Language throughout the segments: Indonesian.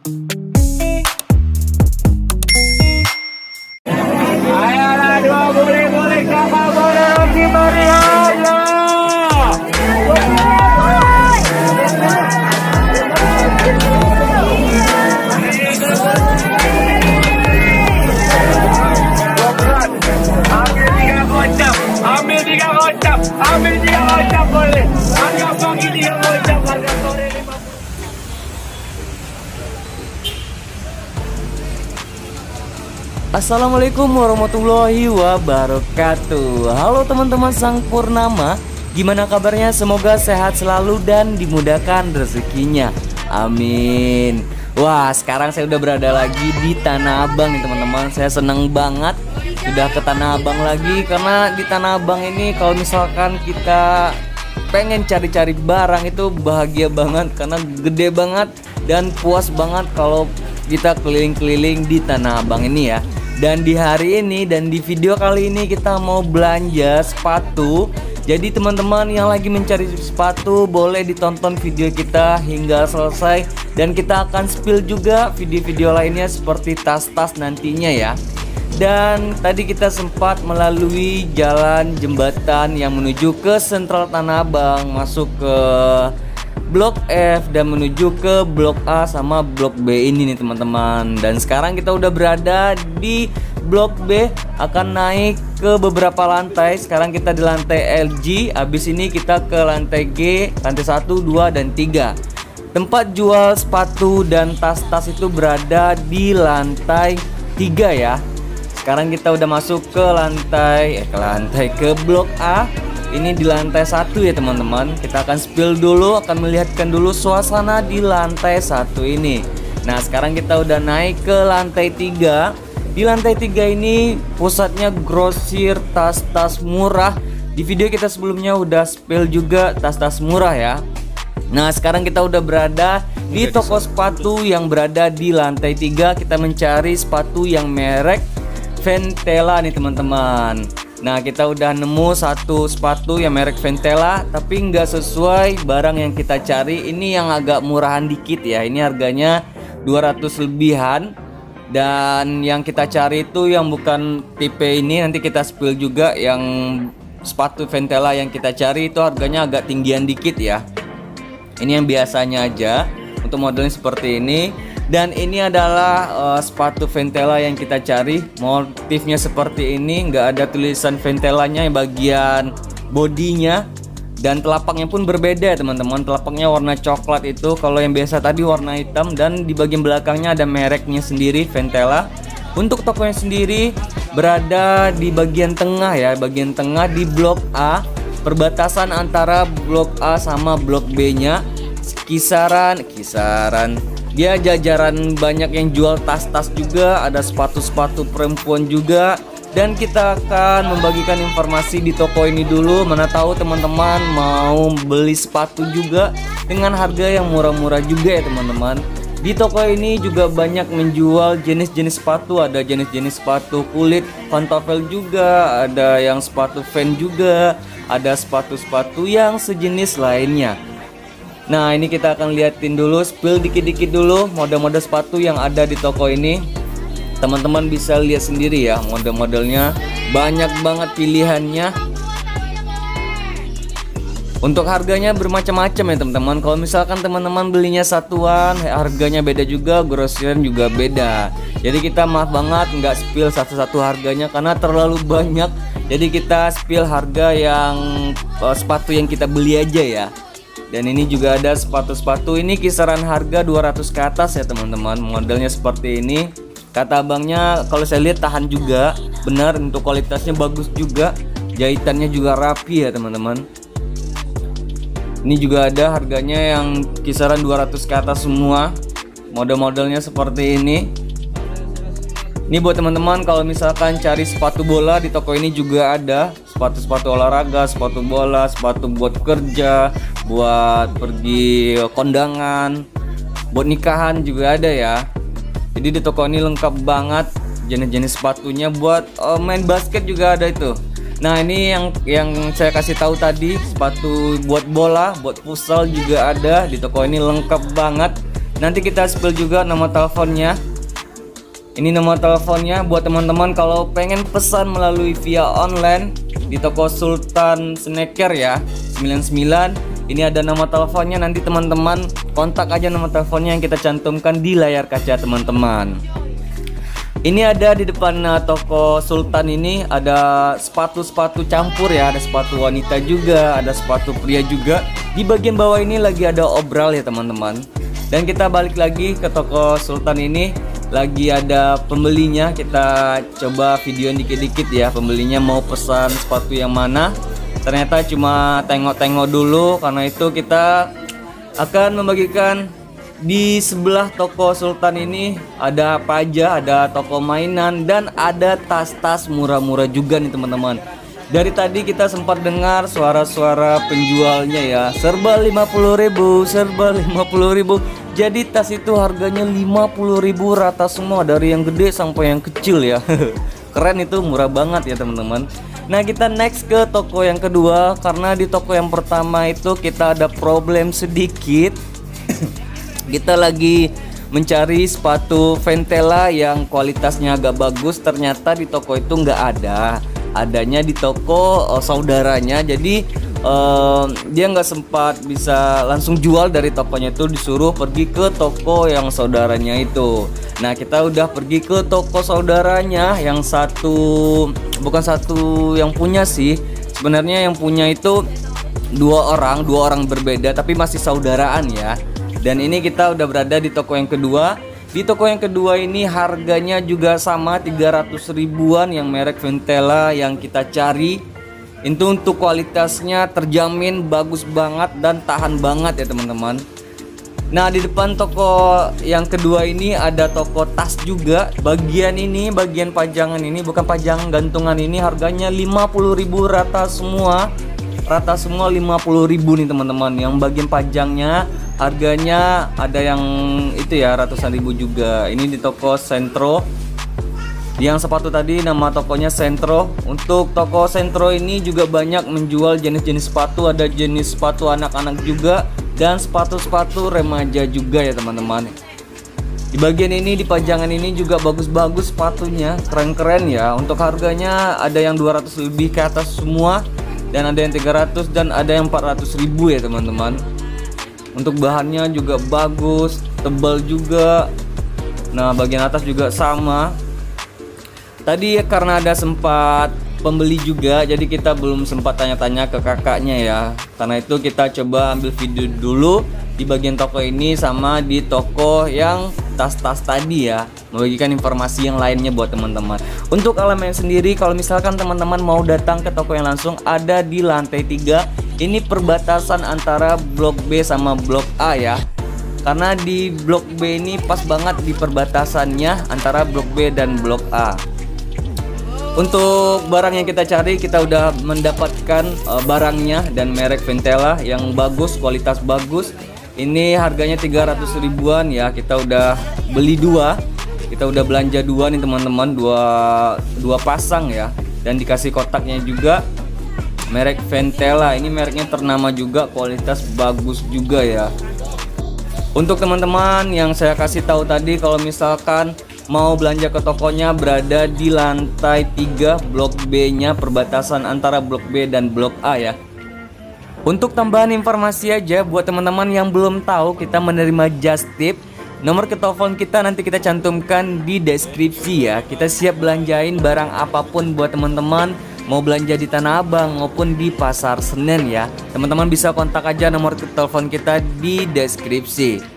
Ayolah dua boleh kapal boleh Rocky Maria. Ambil tiga kocap boleh. Harga pagi 3 kocap, harga sore 50. Assalamualaikum warahmatullahi wabarakatuh. Halo teman-teman Sang Purnama, gimana kabarnya? Semoga sehat selalu dan dimudahkan rezekinya. Amin. Wah, sekarang saya udah berada lagi di Tanah Abang nih teman-teman. Saya senang banget sudah ke Tanah Abang lagi, karena di Tanah Abang ini kalau misalkan kita pengen cari-cari barang itu bahagia banget, karena gede banget dan puas banget kalau kita keliling-keliling di Tanah Abang ini ya. Dan di hari ini dan di video kali ini kita mau belanja sepatu. Jadi teman-teman yang lagi mencari sepatu boleh ditonton video kita hingga selesai, dan kita akan spill juga video-video lainnya seperti tas-tas nantinya ya. Dan tadi kita sempat melalui jalan jembatan yang menuju ke Sentral Tanah Abang, masuk ke Blok F dan menuju ke Blok A sama Blok B ini nih teman-teman. Dan sekarang kita udah berada di Blok B, akan naik ke beberapa lantai. Sekarang kita di lantai LG, habis ini kita ke lantai G, lantai 1, 2, dan 3. Tempat jual sepatu dan tas-tas itu berada di lantai 3 ya. Sekarang kita udah masuk ke lantai ke Blok A. Ini di lantai 1 ya teman-teman. Kita akan spill dulu, akan melihatkan dulu suasana di lantai 1 ini. Nah, sekarang kita udah naik ke lantai 3. Di lantai 3 ini pusatnya grosir tas-tas murah. Di video kita sebelumnya udah spill juga tas-tas murah ya. Nah, sekarang kita udah berada di toko sepatu yang berada di lantai 3. Kita mencari sepatu yang merek Ventela nih teman-teman. Nah, kita udah nemu satu sepatu yang merek Ventela, tapi nggak sesuai barang yang kita cari. Ini yang agak murahan dikit ya. Ini harganya 200 lebihan. Dan yang kita cari itu yang bukan tipe ini, nanti kita spill juga. Yang sepatu Ventela yang kita cari itu harganya agak tinggian dikit ya. Ini yang biasanya aja untuk modelnya seperti ini. Dan ini adalah sepatu Ventela yang kita cari. Motifnya seperti ini, nggak ada tulisan Ventelanya yang bagian bodinya. Dan telapaknya pun berbeda teman-teman. Telapaknya warna coklat itu, kalau yang biasa tadi warna hitam. Dan di bagian belakangnya ada mereknya sendiri, Ventela. Untuk tokonya sendiri berada di bagian tengah ya, bagian tengah di Blok A, perbatasan antara Blok A sama Blok B nya. Kisaran dia jajaran banyak yang jual tas-tas juga, ada sepatu-sepatu perempuan juga. Dan kita akan membagikan informasi di toko ini dulu. Mana tahu teman-teman mau beli sepatu juga dengan harga yang murah-murah juga ya teman-teman. Di toko ini juga banyak menjual jenis-jenis sepatu. Ada jenis-jenis sepatu kulit, pantofel juga, ada yang sepatu fan juga, ada sepatu-sepatu yang sejenis lainnya. Nah, ini kita akan liatin dulu, spill dikit-dikit dulu model-model sepatu yang ada di toko ini. Teman-teman bisa lihat sendiri ya, model-modelnya banyak banget pilihannya. Untuk harganya bermacam-macam ya teman-teman. Kalau misalkan teman-teman belinya satuan, harganya beda juga, grosiran juga beda. Jadi kita maaf banget nggak spill satu-satu harganya karena terlalu banyak. Jadi kita spill harga yang sepatu yang kita beli aja ya. Dan ini juga ada sepatu-sepatu, ini kisaran harga 200 ke atas ya teman-teman. Modelnya seperti ini. Kata abangnya kalau saya lihat tahan juga, benar, untuk kualitasnya bagus juga, jahitannya juga rapi ya teman-teman. Ini juga ada harganya yang kisaran 200 ke atas semua. Model-modelnya seperti ini. Ini buat teman-teman kalau misalkan cari sepatu bola, di toko ini juga ada sepatu-sepatu olahraga, sepatu bola, sepatu buat kerja, buat pergi kondangan, buat nikahan juga ada ya. Jadi di toko ini lengkap banget jenis-jenis sepatunya. Buat main basket juga ada itu. Nah, ini yang saya kasih tahu tadi, sepatu buat bola, buat futsal juga ada di toko ini, lengkap banget. Nanti kita spill juga nomor teleponnya. Ini nomor teleponnya buat teman-teman kalau pengen pesan melalui via online di toko Sultan Sneaker ya 99. Ini ada nomor teleponnya, nanti teman-teman kontak aja nomor teleponnya yang kita cantumkan di layar kaca teman-teman. Ini ada di depan toko Sultan ini ada sepatu-sepatu campur ya, ada sepatu wanita juga, ada sepatu pria juga. Di bagian bawah ini lagi ada obral ya teman-teman. Dan kita balik lagi ke toko Sultan ini, lagi ada pembelinya. Kita coba videoin dikit-dikit ya, pembelinya mau pesan sepatu yang mana. Ternyata cuma tengok-tengok dulu, karena itu kita akan membagikan di sebelah toko Sultan ini ada apa aja, ada toko mainan dan ada tas-tas murah-murah juga nih teman-teman. Dari tadi kita sempat dengar suara-suara penjualnya ya, serba 50.000, serba 50.000. Jadi tas itu harganya 50.000 rata semua, dari yang gede sampai yang kecil ya. Keren itu, murah banget ya teman-teman. Nah kita next ke toko yang kedua, karena di toko yang pertama itu kita ada problem sedikit. Kita lagi mencari sepatu Ventela yang kualitasnya agak bagus, ternyata di toko itu nggak ada, adanya di toko saudaranya. Jadi dia nggak sempat bisa langsung jual dari tokonya, itu disuruh pergi ke toko yang saudaranya itu. Nah kita udah pergi ke toko saudaranya yang satu, bukan satu yang punya sih sebenarnya, yang punya itu dua orang berbeda tapi masih saudaraan ya. Dan ini kita udah berada di toko yang kedua. Di toko yang kedua ini harganya juga sama 300 ribuan yang merek Ventela yang kita cari. Itu untuk kualitasnya terjamin bagus banget dan tahan banget ya teman-teman. Nah di depan toko yang kedua ini ada toko tas juga. Bagian ini, bagian pajangan ini, bukan pajangan, gantungan ini harganya 50.000 rata semua. Rata semua 50.000 nih teman-teman. Yang bagian pajangnya harganya ada yang itu ya, ratusan ribu juga. Ini di toko Sentro. Yang sepatu tadi nama tokonya Sentro. Untuk toko Sentro ini juga banyak menjual jenis-jenis sepatu. Ada jenis sepatu anak-anak juga dan sepatu-sepatu remaja juga ya teman-teman. Di bagian ini, di pajangan ini juga bagus-bagus sepatunya, keren-keren ya. Untuk harganya ada yang 200 lebih ke atas semua, dan ada yang 300 dan ada yang 400 ribu ya teman-teman. Untuk bahannya juga bagus, tebal juga. Nah bagian atas juga sama. Tadi ya, karena ada sempat pembeli juga, jadi kita belum sempat tanya-tanya ke kakaknya ya. Karena itu kita coba ambil video dulu di bagian toko ini sama di toko yang tas-tas tadi ya, membagikan informasi yang lainnya buat teman-teman. Untuk alamatnya sendiri, kalau misalkan teman-teman mau datang ke toko yang langsung, ada di lantai 3. Ini perbatasan antara blok B sama blok A ya. Karena di blok B ini pas banget di perbatasannya antara blok B dan blok A. Untuk barang yang kita cari, kita udah mendapatkan barangnya dan merek Ventela yang bagus, kualitas bagus. Ini harganya 300 ribuan ya. Kita udah beli dua, kita udah belanja dua nih teman-teman, dua pasang ya. Dan dikasih kotaknya juga merek Ventela. Ini mereknya ternama juga, kualitas bagus juga ya. Untuk teman-teman yang saya kasih tahu tadi, kalau misalkan mau belanja ke tokonya, berada di lantai 3 blok B nya, perbatasan antara blok B dan blok A ya. Untuk tambahan informasi aja buat teman-teman yang belum tahu, kita menerima just tip. Nomor telepon kita nanti kita cantumkan di deskripsi ya. Kita siap belanjain barang apapun buat teman-teman, mau belanja di Tanah Abang maupun di Pasar Senen ya. Teman-teman bisa kontak aja nomor telepon kita di deskripsi.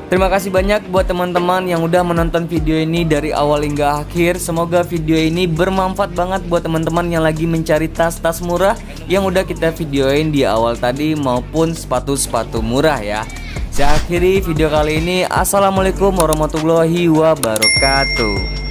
Terima kasih banyak buat teman-teman yang udah menonton video ini dari awal hingga akhir. Semoga video ini bermanfaat banget buat teman-teman yang lagi mencari tas-tas murah yang udah kita videoin di awal tadi, maupun sepatu-sepatu murah ya. Saya akhiri video kali ini. Assalamualaikum warahmatullahi wabarakatuh.